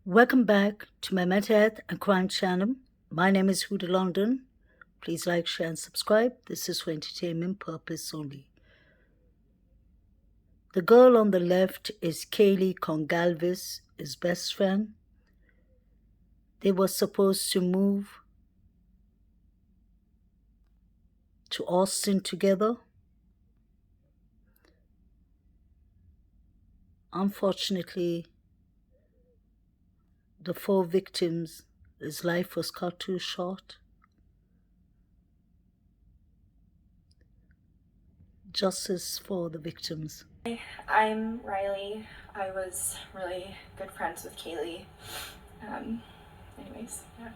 Welcome back to my mental health and crime channel. My name is Huda London. Please like, share, and subscribe. This is for entertainment purpose only. The girl on the left is Kaylee Goncalves, his best friend. They were supposed to move to Austin together. Unfortunately, the four victims, his life was cut too short. Justice for the victims. I'm Riley. I was really good friends with Kaylee. Anyways, yeah.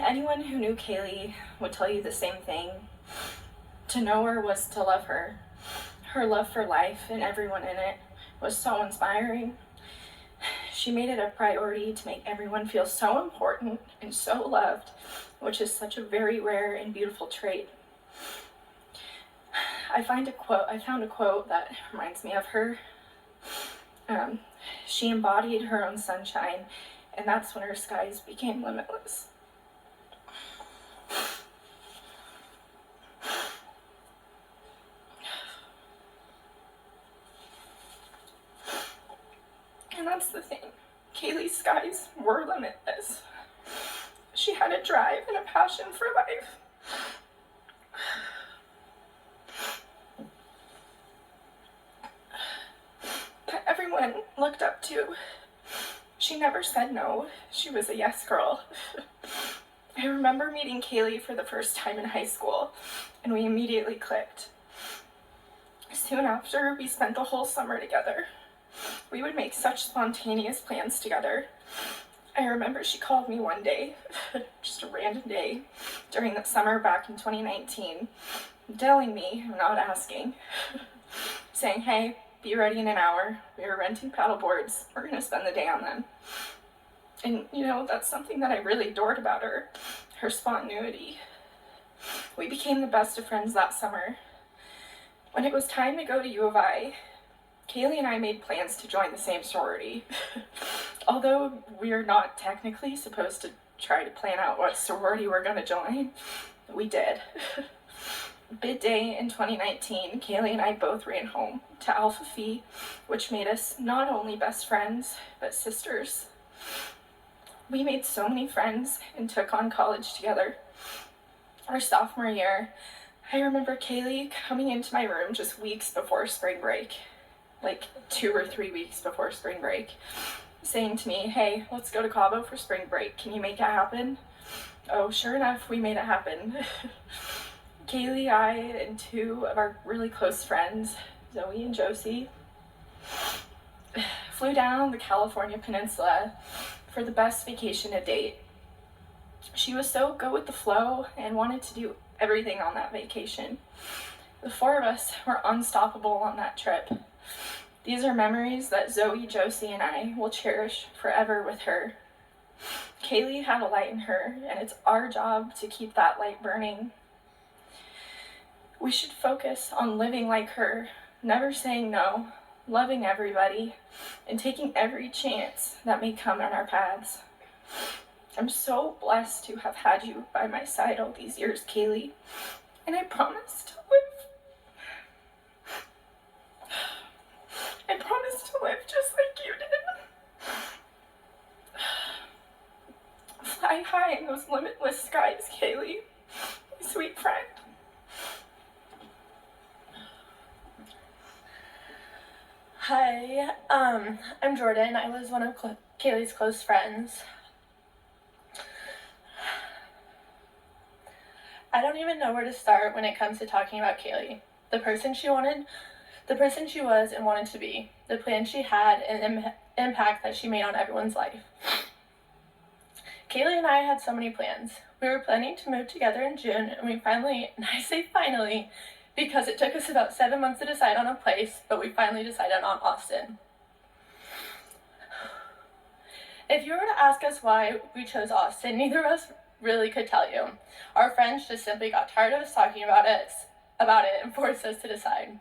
Anyone who knew Kaylee would tell you the same thing. To know her was to love her. Her love for life and everyone in it was so inspiring. She made it a priority to make everyone feel so important and so loved, which is such a very rare and beautiful trait. I found a quote that reminds me of her. She embodied her own sunshine, and that's when her skies became limitless. And that's the thing. Kaylee's skies were limitless. She had a drive and a passion for life. That everyone looked up to. She never said no. She was a yes girl. I remember meeting Kaylee for the first time in high school, and we immediately clicked. Soon after, we spent the whole summer together. We would make such spontaneous plans together. I remember she called me one day, just a random day, during the summer back in 2019, telling me, I'm not asking, saying, hey, be ready in an hour. We are renting paddle boards. We're going to spend the day on them. And, that's something that I really adored about her spontaneity. We became the best of friends that summer. When it was time to go to U of I, Kaylee and I made plans to join the same sorority. Although we are not technically supposed to try to plan out what sorority we're going to join, we did. Bid day in 2019, Kaylee and I both ran home to Alpha Phi, which made us not only best friends, but sisters. We made so many friends and took on college together. Our sophomore year, I remember Kaylee coming into my room just weeks before spring break, like 2 or 3 weeks before spring break, saying to me, hey, let's go to Cabo for spring break. Can you make it happen? Oh, sure enough, we made it happen. Kaylee, I, and 2 of our really close friends, Zoe and Josie, flew down the California peninsula for the best vacation to date. She was so good with the flow and wanted to do everything on that vacation. The 4 of us were unstoppable on that trip. These are memories that Zoe, Josie, and I will cherish forever with her. Kaylee had a light in her, and it's our job to keep that light burning. We should focus on living like her, never saying no, loving everybody, and taking every chance that may come on our paths. I'm so blessed to have had you by my side all these years, Kaylee, and I promise to live. I promise to live just like you did. Fly high in those limitless skies, Kaylee, my sweet friend. Hi, I'm Jordan. I was one of Kaylee's close friends. I don't even know where to start when it comes to talking about Kaylee. The person she was and wanted to be, the plan she had, and impact that she made on everyone's life. Kaylee and I had so many plans. We were planning to move together in June, and we finally, and I say finally, because it took us about 7 months to decide on a place, but we finally decided on Austin. If you were to ask us why we chose Austin, neither of us really could tell you. Our friends just simply got tired of us talking about it and forced us to decide.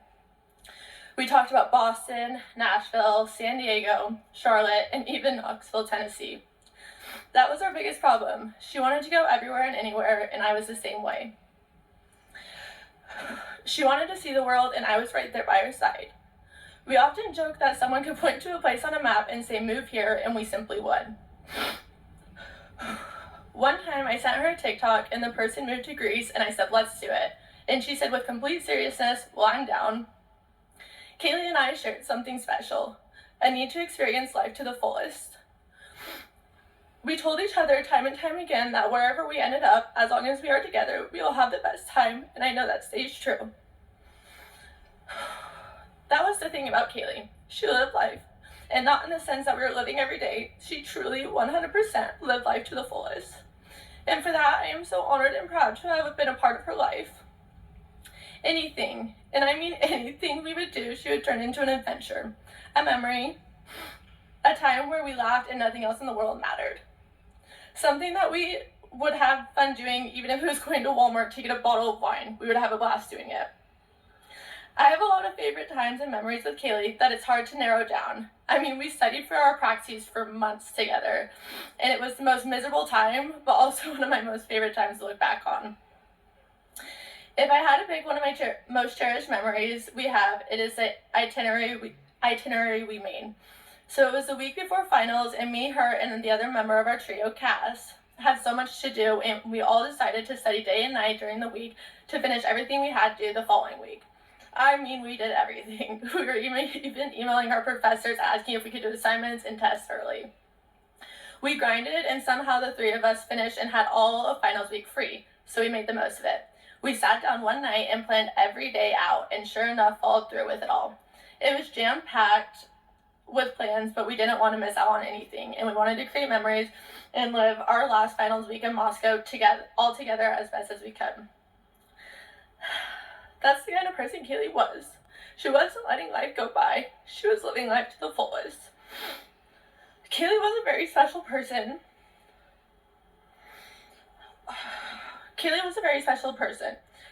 We talked about Boston, Nashville, San Diego, Charlotte, and even Knoxville, Tennessee. That was our biggest problem. She wanted to go everywhere and anywhere, and I was the same way. She wanted to see the world, and I was right there by her side. We often joke that someone could point to a place on a map and say, "Move here," and we simply would. One time I sent her a TikTok and the person moved to Greece, and I said, "Let's do it." And she said with complete seriousness, "Well, I'm down." Kaylee and I shared something special, a need to experience life to the fullest. We told each other time and time again that wherever we ended up, as long as we are together, we will have the best time, and I know that stays true. That was the thing about Kaylee. She lived life, and not in the sense that we were living every day. She truly 100% lived life to the fullest. And for that, I am so honored and proud to have been a part of her life. Anything, and I mean anything we would do, she would turn into an adventure, a memory, a time where we laughed and nothing else in the world mattered. Something that we would have fun doing, even if it was going to Walmart to get a bottle of wine. We would have a blast doing it. I have a lot of favorite times and memories with Kaylee that it's hard to narrow down. I mean, we studied for our praxis for months together, and it was the most miserable time, but also one of my most favorite times to look back on. If I had to pick one of my most cherished memories we have, it is the itinerary we made. So it was the week before finals, and me, her, and the other member of our trio, Cass, had so much to do, and we all decided to study day and night during the week to finish everything we had to do the following week. I mean, we did everything. We were even emailing our professors asking if we could do assignments and tests early. We grinded, and somehow the three of us finished and had all of finals week free, so we made the most of it. We sat down one night and planned every day out, and sure enough, followed through with it all. It was jam-packed with plans, but we didn't want to miss out on anything, and we wanted to create memories and live our last finals week in Moscow all together as best as we could. That's the kind of person Kaylee was. She wasn't letting life go by. She was living life to the fullest. Kaylee was a very special person.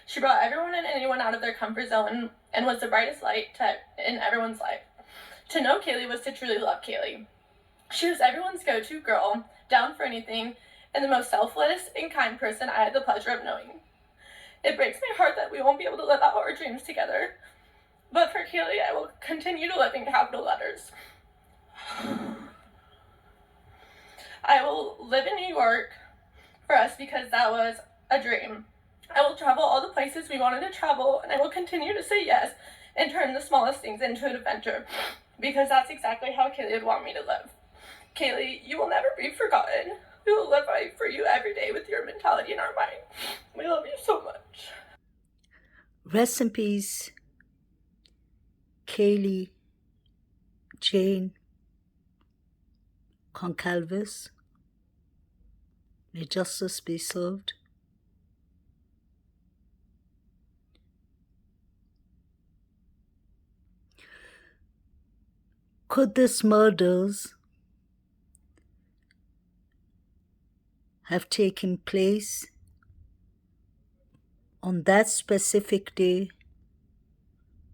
She brought everyone and anyone out of their comfort zone and was the brightest light in everyone's life. To know Kaylee was to truly love Kaylee. She was everyone's go-to girl, down for anything, and the most selfless and kind person I had the pleasure of knowing. It breaks my heart that we won't be able to live out our dreams together, but for Kaylee, I will continue to live in capital letters. I will live in New York for us because that was a dream. I will travel all the places we wanted to travel, and I will continue to say yes and turn the smallest things into an adventure, because that's exactly how Kaylee would want me to live. Kaylee, you will never be forgotten. We will live right for you every day with your mentality in our mind. We love you so much. Rest in peace, Kaylee Jane Goncalves. May justice be served. Could this murders have taken place on that specific day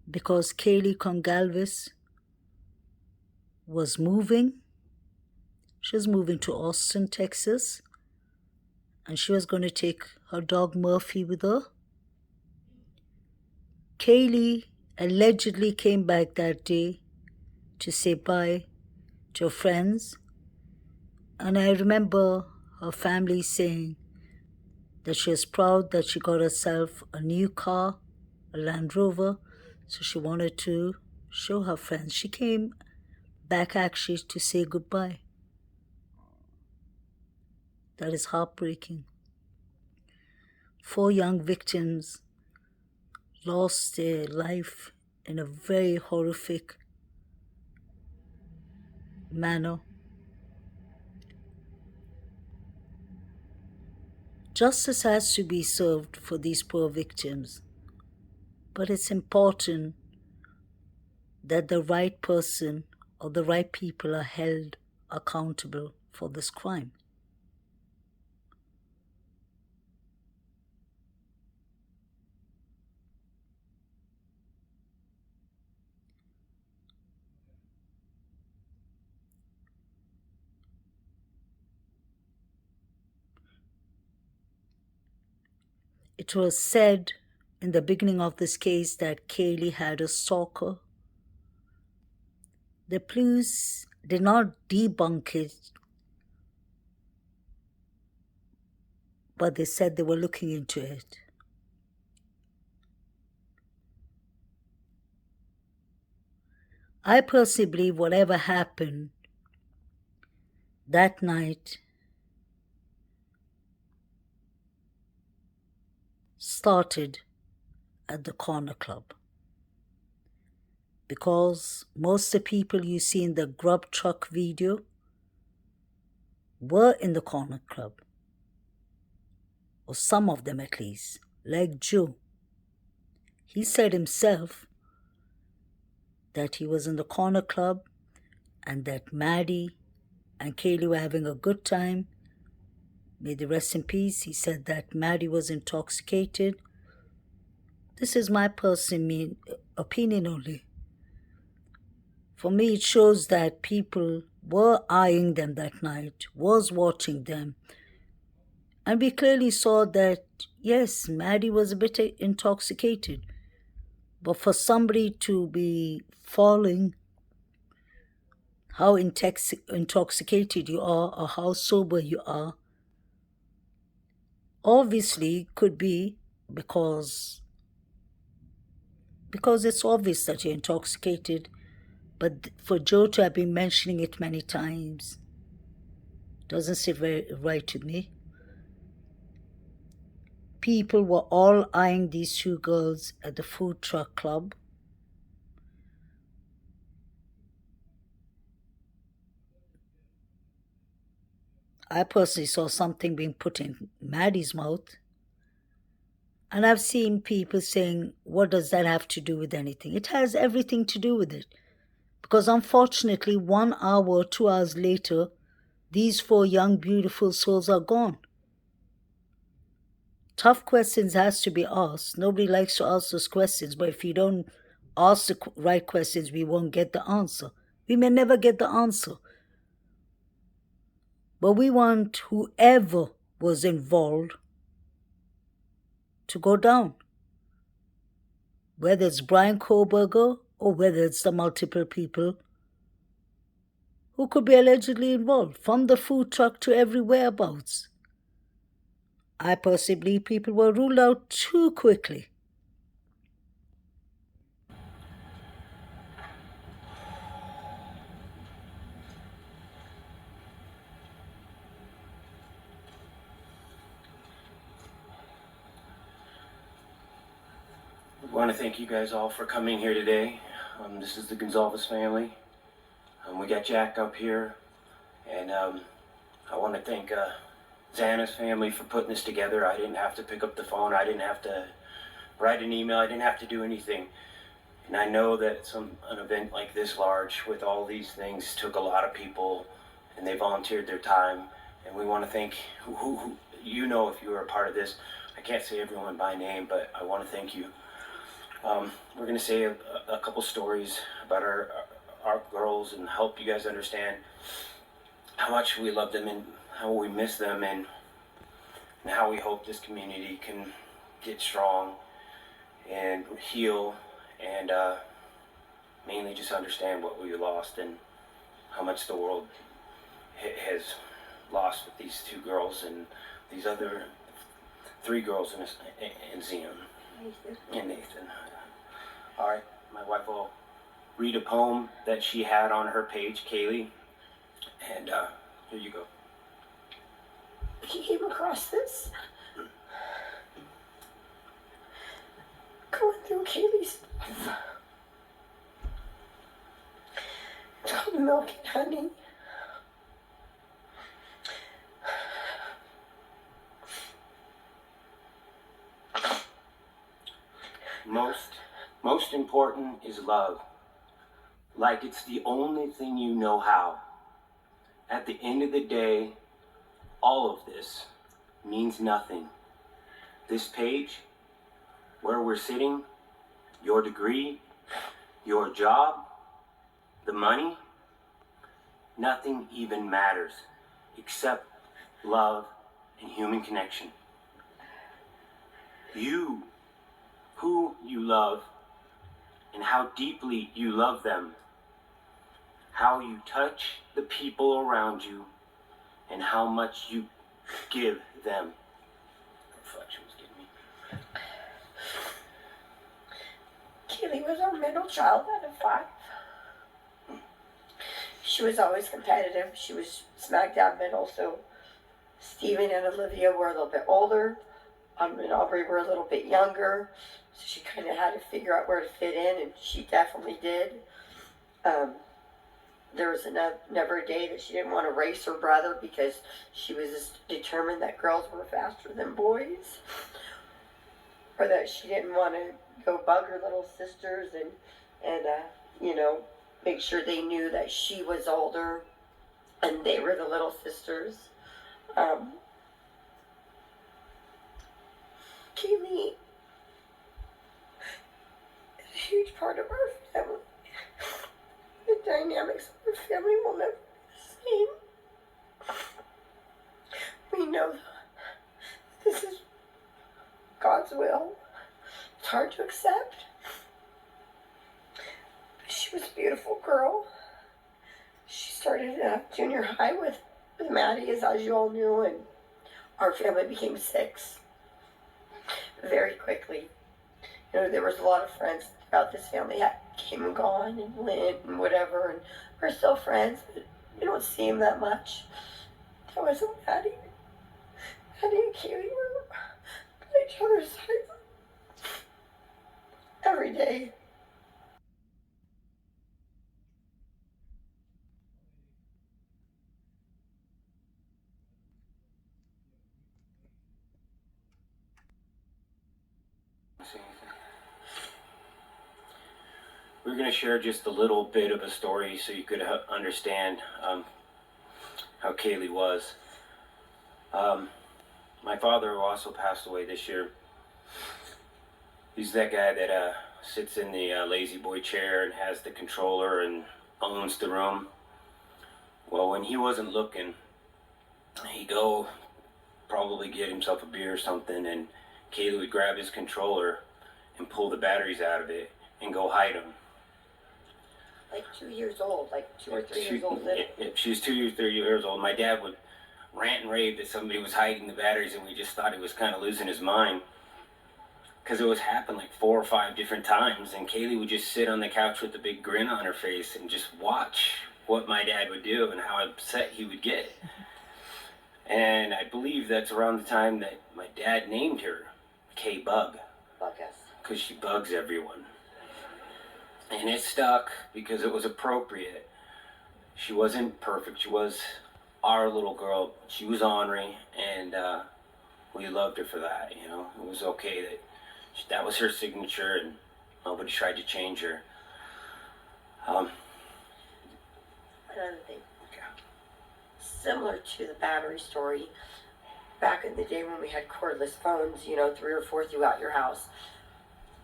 because Kaylee Goncalves was moving? She was moving to Austin, Texas, and she was going to take her dog Murphy with her. Kaylee allegedly came back that day to say bye to her friends, and I remember her family saying that she was proud that she got herself a new car, a Land Rover, so she wanted to show her friends. She came back actually to say goodbye. That is heartbreaking. 4 young victims lost their life in a very horrific manner. Justice has to be served for these poor victims, but it's important that the right person or the right people are held accountable for this crime. It was said in the beginning of this case that Kaylee had a stalker. The police did not debunk it, but they said they were looking into it. I personally believe whatever happened that night started at the corner club, because most of the people you see in the grub truck video were in the corner club, or some of them at least, like Joe. He said himself that he was in the corner club and that Maddie and Kaylee were having a good time. May they rest in peace. He said that Maddie was intoxicated. This is my personal opinion only. For me, it shows that people were eyeing them that night, was watching them. And we clearly saw that, yes, Maddie was a bit intoxicated. But for somebody to be following how intoxicated you are or how sober you are, obviously could be because it's obvious that you're intoxicated. But for Joe to have been mentioning it many times doesn't seem very right to me. People were all eyeing these two girls at the food truck club. I personally saw something being put in Maddie's mouth. And I've seen people saying, what does that have to do with anything? It has everything to do with it. Because unfortunately, 1 hour, 2 hours later, these 4 young, beautiful souls are gone. Tough questions has to be asked. Nobody likes to ask those questions, but if you don't ask the right questions, we won't get the answer. We may never get the answer. But we want whoever was involved to go down. Whether it's Brian Koberger or whether it's the multiple people who could be allegedly involved, from the food truck to every whereabouts. I personally believe people were ruled out too quickly. I want to thank you guys all for coming here today. This is the Goncalves family. We got Jack up here, and I want to thank Xana's family for putting this together. I didn't have to pick up the phone. I didn't have to write an email. I didn't have to do anything. And I know that an event like this large with all these things took a lot of people, and they volunteered their time. And we want to thank who you know if you were a part of this. I can't say everyone by name, but I want to thank you. We're going to say a couple stories about our girls and help you guys understand how much we love them and how we miss them, and how we hope this community can get strong and heal, and mainly just understand what we lost and how much the world has lost with these 2 girls and these other 3 girls in Zion and Nathan. All right, my wife will read a poem that she had on her page, Kaylee, and here you go. He came across this. Going through Kaylee's stuff. It's called Milk and Honey. Most important is love. Like it's the only thing you know how. At the end of the day, all of this means nothing. This page, where we're sitting, your degree, your job, the money, nothing even matters except love and human connection. you, who you love, and how deeply you love them, how you touch the people around you, and how much you give them. Reflections give me. Kaylee was our middle child out of 5. She was always competitive. She was smack dab middle, so Stephen and Olivia were a little bit older. And Aubrey were a little bit younger, so she kind of had to figure out where to fit in, and she definitely did. There was never a day that she didn't want to race her brother because she was just determined that girls were faster than boys, or that she didn't want to go bug her little sisters and make sure they knew that she was older and they were the little sisters. Kaylee is a huge part of our family. The dynamics of our family will never be the same. We know this is God's will. It's hard to accept. But she was a beautiful girl. She started junior high with Maddie, as you all knew, and our family became 6 very quickly. There was a lot of friends throughout this family that came and gone and went and whatever, and we're still friends, but we don't see them that much. That wasn't Maddie. Maddie and Kaylee were by each other's side every day. We're going to share just a little bit of a story so you could understand how Kaylee was. My father, who also passed away this year, he's that guy that sits in the lazy boy chair and has the controller and owns the room. Well, when he wasn't looking, he'd go probably get himself a beer or something, and Kaylee would grab his controller and pull the batteries out of it and go hide them. Like 2 years old, like 2 or 3 years old. She was 2 years, 3 years old. My dad would rant and rave that somebody was hiding the batteries, and we just thought he was kind of losing his mind. Because it was happened like 4 or 5 different times, and Kaylee would just sit on the couch with a big grin on her face and just watch what my dad would do and how upset he would get. And I believe that's around the time that my dad named her K-Bug. Bug us. Because she bugs everyone. And it stuck because it was appropriate. She wasn't perfect. She was our little girl. She was ornery, and we loved her for that. It was okay that was her signature, and nobody tried to change her. Another thing, similar to the battery story, back in the day when we had cordless phones, 3 or 4 throughout your house,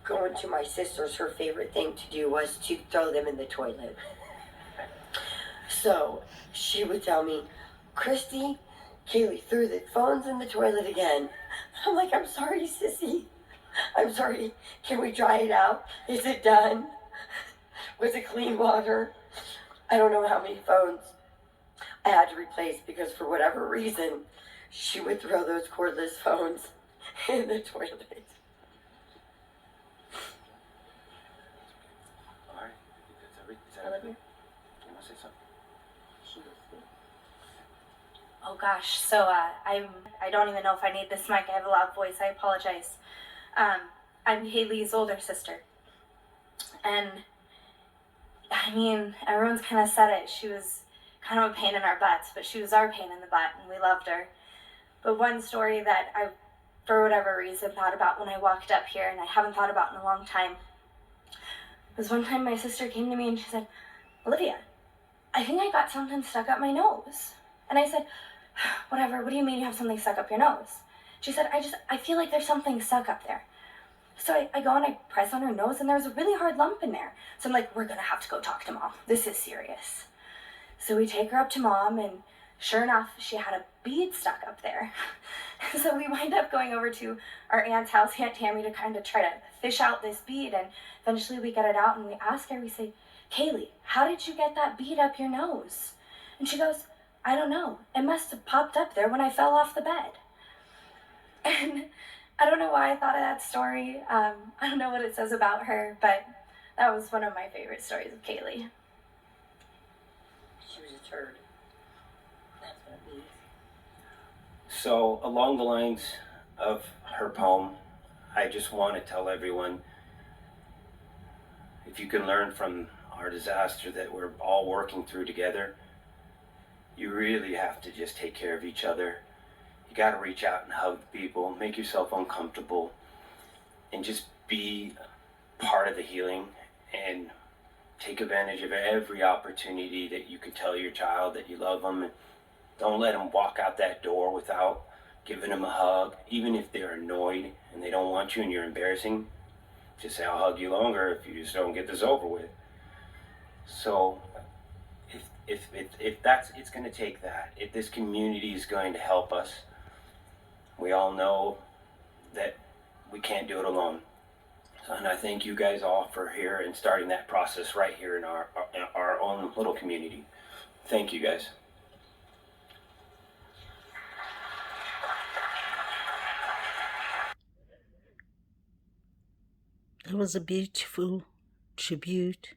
going to my sister's, her favorite thing to do was to throw them in the toilet. So she would tell me, Christy, Kaylee threw the phones in the toilet again. I'm like, I'm sorry, sissy. I'm sorry. Can we dry it out? Is it done? Was it clean water? I don't know how many phones I had to replace because for whatever reason, she would throw those cordless phones in the toilet. All right. That's everything. Is that Olivia? You want to say something? Oh gosh, so I don't even know if I need this mic. I have a loud voice. I apologize. I'm Haley's older sister, and I mean, everyone's kind of said it. She was kind of a pain in our butts, but she was our pain in the butt, and we loved her. But one story that I, for whatever reason, thought about when I walked up here, and I haven't thought about in a long time, was one time my sister came to me and she said, Olivia, I think I got something stuck up my nose. And I said, whatever, what do you mean you have something stuck up your nose? She said, I feel like there's something stuck up there. So I go and I press on her nose, and there's a really hard lump in there. So I'm like, we're going to have to go talk to Mom. This is serious. So we take her up to Mom, and Sure enough, she had a bead stuck up there. So we wind up going over to our aunt's house, Aunt Tammy, to kind of try to fish out this bead. And eventually we get it out and we ask her, we say, Kaylee, how did you get that bead up your nose? And she goes, I don't know. It must have popped up there when I fell off the bed. And I don't know why I thought of that story. I don't know what it says about her, but that was one of my favorite stories of Kaylee. She was a turd. That's what it means. So, along the lines of her poem, I just want to tell everyone, if you can learn from our disaster that we're all working through together, you really have to just take care of each other. You got to reach out and hug people, make yourself uncomfortable, and just be part of the healing and take advantage of every opportunity that you can tell your child that you love them. And don't let them walk out that door without giving them a hug, even if they're annoyed and they don't want you and you're embarrassing. Just say, I'll hug you longer if you just don't get this over with. So if that's, it's going to take that. If this community is going to help us, we all know that we can't do it alone. And I thank you guys all for here and starting that process right here in our own little community. Thank you guys. It was a beautiful tribute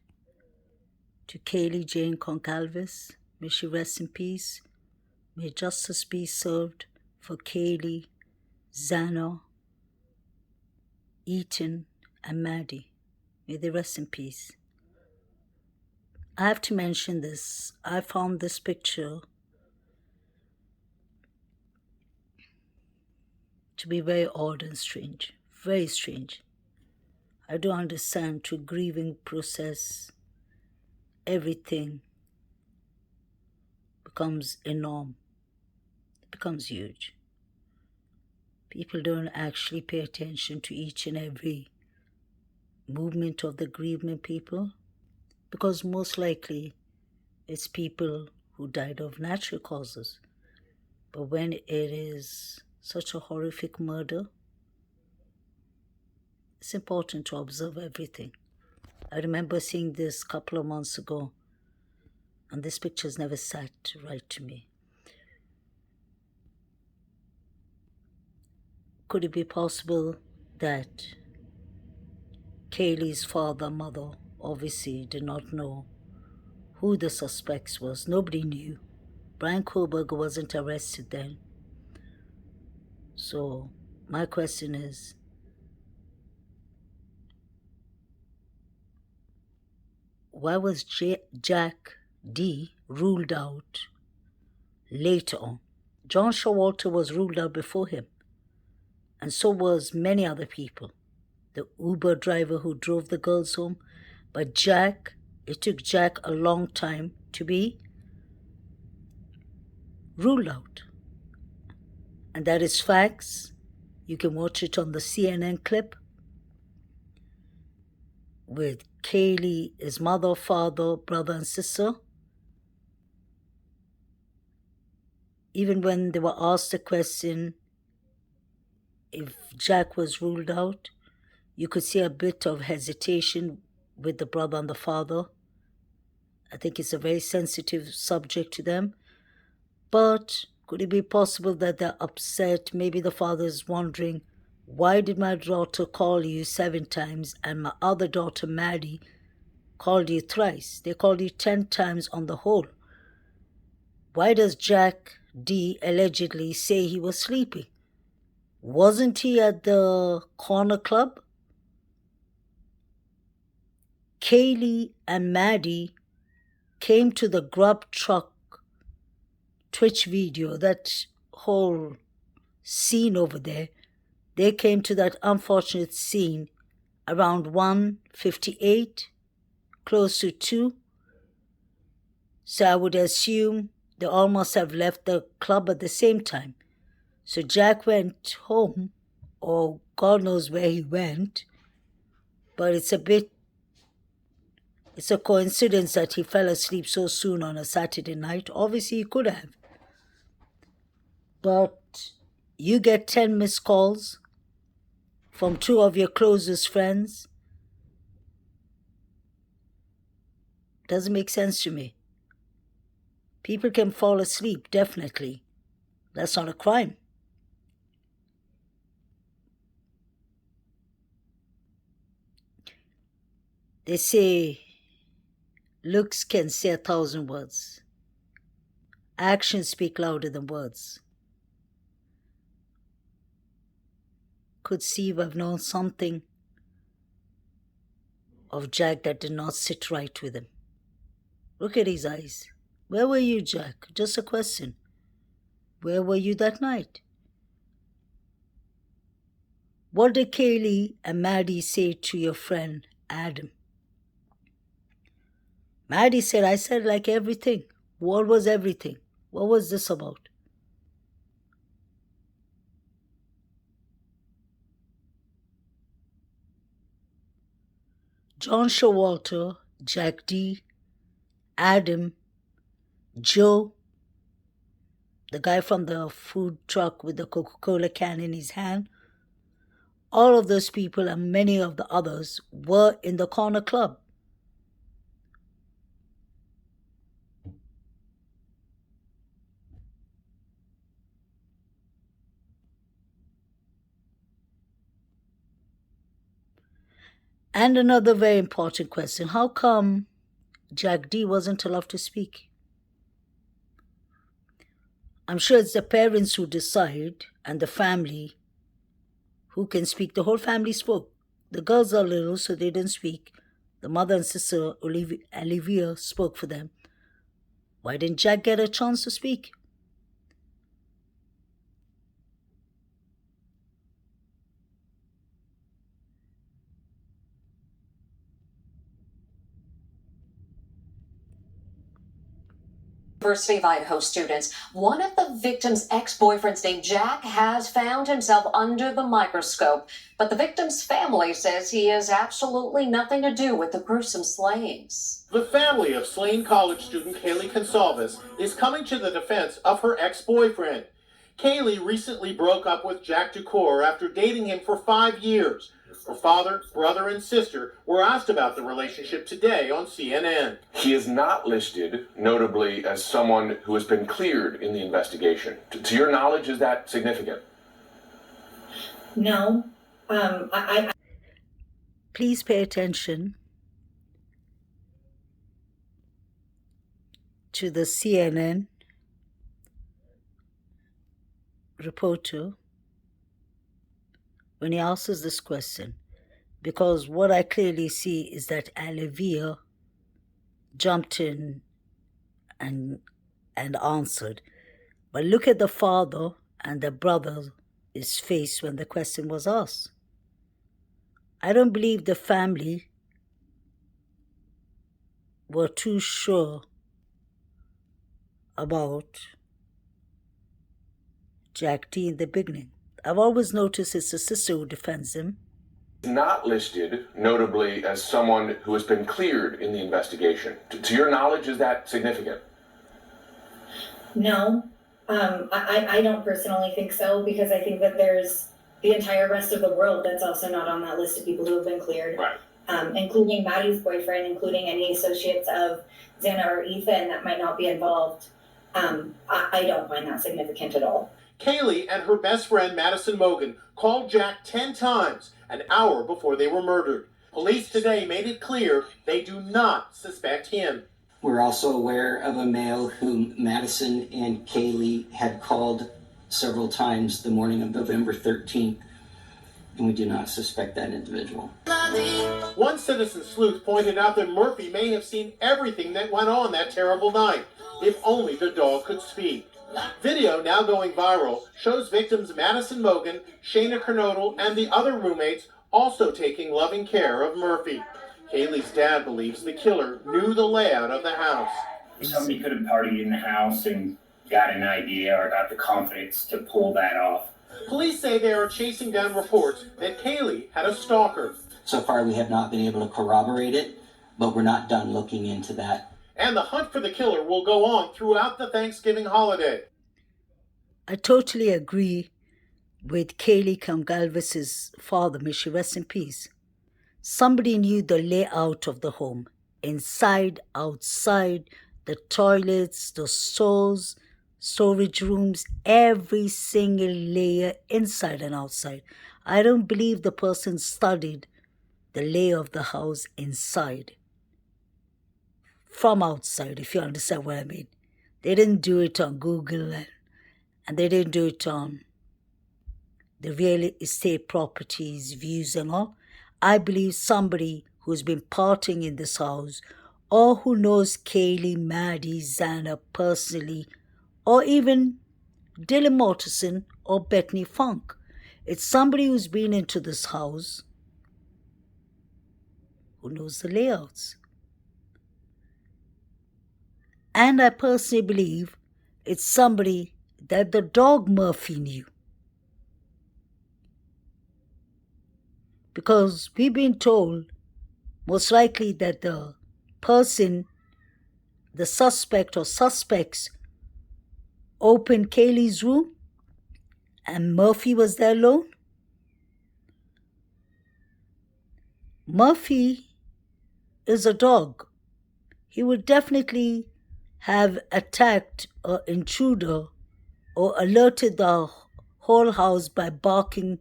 to Kaylee Jane Goncalves. May she rest in peace. May justice be served for Kaylee, Zana, Ethan, and Maddie. May they rest in peace. I have to mention this. I found this picture to be very odd and strange. Very strange. I do understand through grieving process, everything becomes a norm. It becomes huge. People don't actually pay attention to each and every movement of the grieving people, because most likely it's people who died of natural causes. But when it is such a horrific murder, it's important to observe everything. I remember seeing this a couple of months ago, and this picture's never sat right to me. Could it be possible that Kaylee's father, mother, obviously did not know who the suspects was? Nobody knew. Brian Kohlberger wasn't arrested then. So my question is, why was Jack D ruled out later on? John Showalter was ruled out before him, and so was many other people. The Uber driver who drove the girls home. But Jack, it took Jack a long time to be ruled out. And that is facts. You can watch it on the CNN clip with Kaylee, his mother, father, brother, and sister. Even when they were asked the question if Jack was ruled out, you could see a bit of hesitation with the brother and the father. I think it's a very sensitive subject to them. But could it be possible that they're upset? Maybe the father is wondering, why did my daughter call you 7 times and my other daughter, Maddie, called you thrice? They called you 10 times on the whole. Why does Jack D allegedly say he was sleeping? Wasn't he at the corner club? Kaylee and Maddie came to the grub truck Twitch video, that whole scene over there. They came to that unfortunate scene around 1:58, close to 2. So I would assume they almost have left the club at the same time. So Jack went home, or God knows where he went, but it's a coincidence that he fell asleep so soon on a Saturday night. Obviously he could have. But you get 10 missed calls from 2 of your closest friends. Doesn't make sense to me. People can fall asleep, definitely. That's not a crime. They say looks can say 1,000 words. Actions speak louder than words. Could Steve have known something of Jack that did not sit right with him? Look at his eyes. Where were you, Jack? Just a question. Where were you that night? What did Kaylee and Maddie say to your friend Adam? Maddie said, I said like everything. What was everything? What was this about? John Showalter, Jack D, Adam, Joe, the guy from the food truck with the Coca-Cola can in his hand, all of those people and many of the others were in the corner club. And another very important question, how come Jack D wasn't allowed to speak? I'm sure it's the parents who decide and the family who can speak. The whole family spoke. The girls are little, so they didn't speak. The mother and sister, Olivia, spoke for them. Why didn't Jack get a chance to speak? University of Idaho students. One of the victim's ex-boyfriends named Jack has found himself under the microscope, but the victim's family says he has absolutely nothing to do with the gruesome slayings. The family of slain college student Kaylee Goncalves is coming to the defense of her ex-boyfriend. Kaylee recently broke up with Jack Ducour after dating him for 5 years. Her father, brother, and sister were asked about the relationship today on CNN. He is not listed, notably, as someone who has been cleared in the investigation. To your knowledge, is that significant? No. Please pay attention to the CNN reporter when he answers this question, because what I clearly see is that Olivia jumped in and answered. But look at the father and the brother's face when the question was asked. I don't believe the family were too sure about Jack D in the beginning. I've always noticed it's the sister who defends him. Not listed, notably, as someone who has been cleared in the investigation. To your knowledge, is that significant? No. I don't personally think so, because I think that there's the entire rest of the world that's also not on that list of people who have been cleared. Right. Including Maddie's boyfriend, including any associates of Xana or Ethan that might not be involved. I don't find that significant at all. Kaylee and her best friend Madison Mogan called Jack 10 times an hour before they were murdered. Police today made it clear they do not suspect him. We're also aware of a male whom Madison and Kaylee had called several times the morning of November 13th, and we do not suspect that individual. One citizen sleuth pointed out that Murphy may have seen everything that went on that terrible night, if only the dog could speak. Video now going viral shows victims Madison Mogan, Shayna Kernodle, and the other roommates also taking loving care of Murphy. Kaylee's dad believes the killer knew the layout of the house. Somebody could have partied in the house and got an idea or got the confidence to pull that off. Police say they are chasing down reports that Kaylee had a stalker. So far, we have not been able to corroborate it, but we're not done looking into that. And the hunt for the killer will go on throughout the Thanksgiving holiday. I totally agree with Kaylee Goncalves' father, may she rest in peace. Somebody knew the layout of the home, inside, outside, the toilets, the stores, storage rooms, every single layer inside and outside. I don't believe the person studied the lay of the house inside from outside, if you understand what I mean. They didn't do it on Google and they didn't do it on the real estate properties, views and all. I believe somebody who's been partying in this house or who knows Kaylee, Maddie, Xana personally, or even Dylan Mortensen or Bethany Funk. It's somebody who's been into this house who knows the layouts. And I personally believe it's somebody that the dog Murphy knew. Because we've been told most likely that the person, the suspect or suspects, opened Kaylee's room and Murphy was there alone. Murphy is a dog. He would definitely have attacked an intruder or alerted the whole house by barking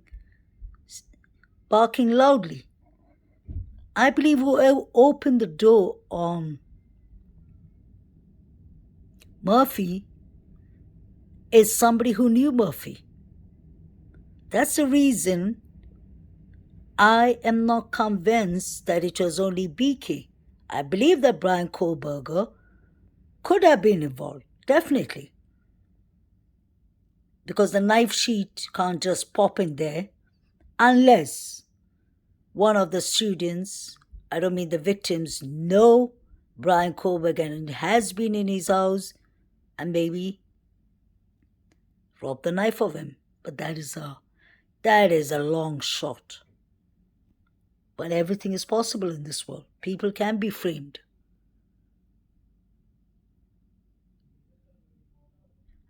loudly. I believe whoever opened the door on Murphy is somebody who knew Murphy. That's the reason I am not convinced that it was only BK. I believe that Brian Kohlberger could have been involved, definitely. Because the knife sheet can't just pop in there unless one of the students, I don't mean the victims, know Brian Kohlberger and has been in his house and maybe robbed the knife of him. But that is a long shot. But everything is possible in this world. People can be framed.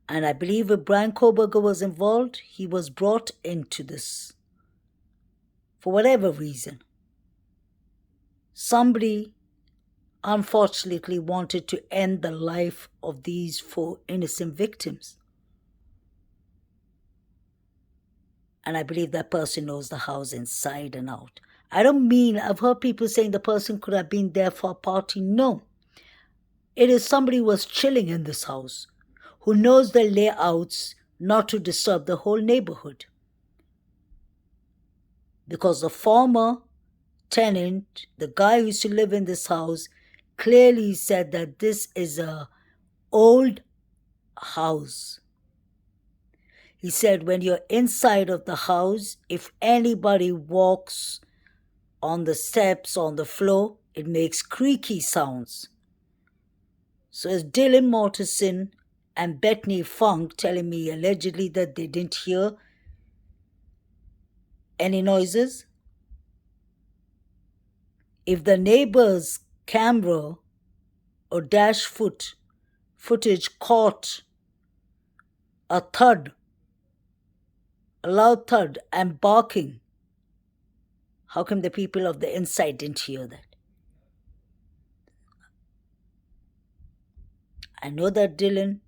And I believe if Brian Kohlberger was involved, he was brought into this for whatever reason. Somebody, unfortunately, wanted to end the life of these 4 innocent victims. And I believe that person knows the house inside and out. I've heard people saying the person could have been there for a party. No. It is somebody who was chilling in this house, who knows the layouts not to disturb the whole neighborhood. Because the former tenant, the guy who used to live in this house, clearly said that this is an old house. He said when you're inside of the house, if anybody walks on the steps, on the floor, it makes creaky sounds. So it's Dylan Mortensen and Bethany Funk telling me allegedly that they didn't hear any noises. If the neighbor's camera or dash footage caught a thud, a loud thud and barking, how come the people of the inside didn't hear that? I know that Dylan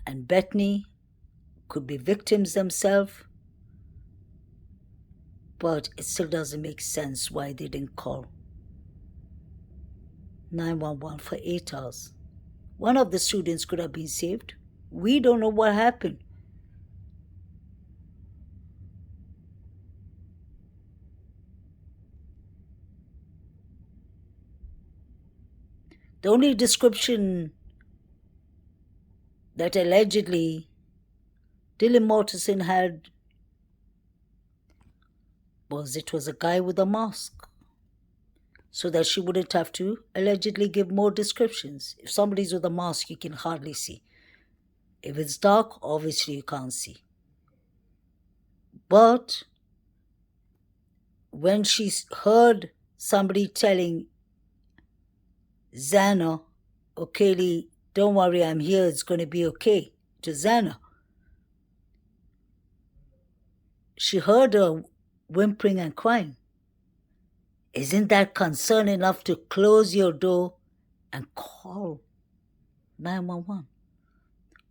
and Bethany could be victims themselves, but it still doesn't make sense why they didn't call 911 for 8 hours. One of the students could have been saved. We don't know what happened. The only description that allegedly Dylan Mortensen had was it was a guy with a mask, so that she wouldn't have to allegedly give more descriptions. If somebody's with a mask, you can hardly see. If it's dark, obviously you can't see. But when she heard somebody telling Xana or Kaylee, don't worry, I'm here, it's going to be okay, to Xana, she heard her whimpering and crying. Isn't that concern enough to close your door and call 911?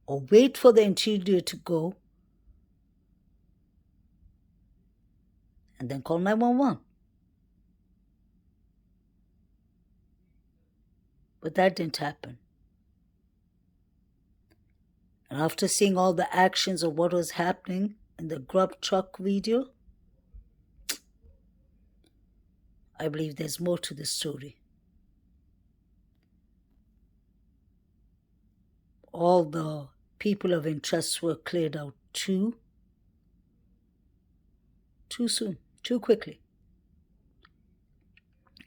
Or wait for the intruder to go and then call 911? But that didn't happen. And after seeing all the actions of what was happening in the grub truck video, I believe there's more to the story. All the people of interest were cleared out too soon, too quickly.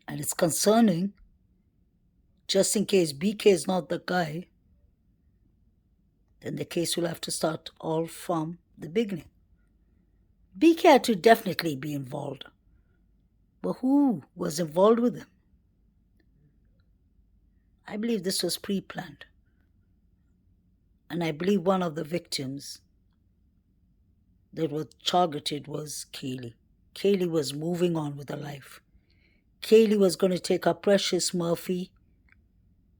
And it's concerning, just in case BK is not the guy, then the case will have to start all from the beginning. BK had to definitely be involved. But who was involved with him? I believe this was pre-planned. And I believe one of the victims that was targeted was Kaylee. Kaylee was moving on with her life. Kaylee was going to take her precious Murphy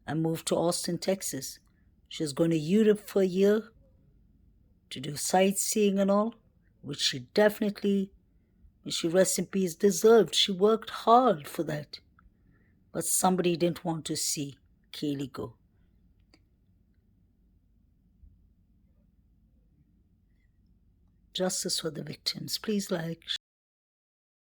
and move to Austin, Texas. She was going to Europe for a year to do sightseeing and all, which she definitely, may she rest in peace, deserved. She worked hard for that. But somebody didn't want to see Kaylee go. Justice for the victims. Please like,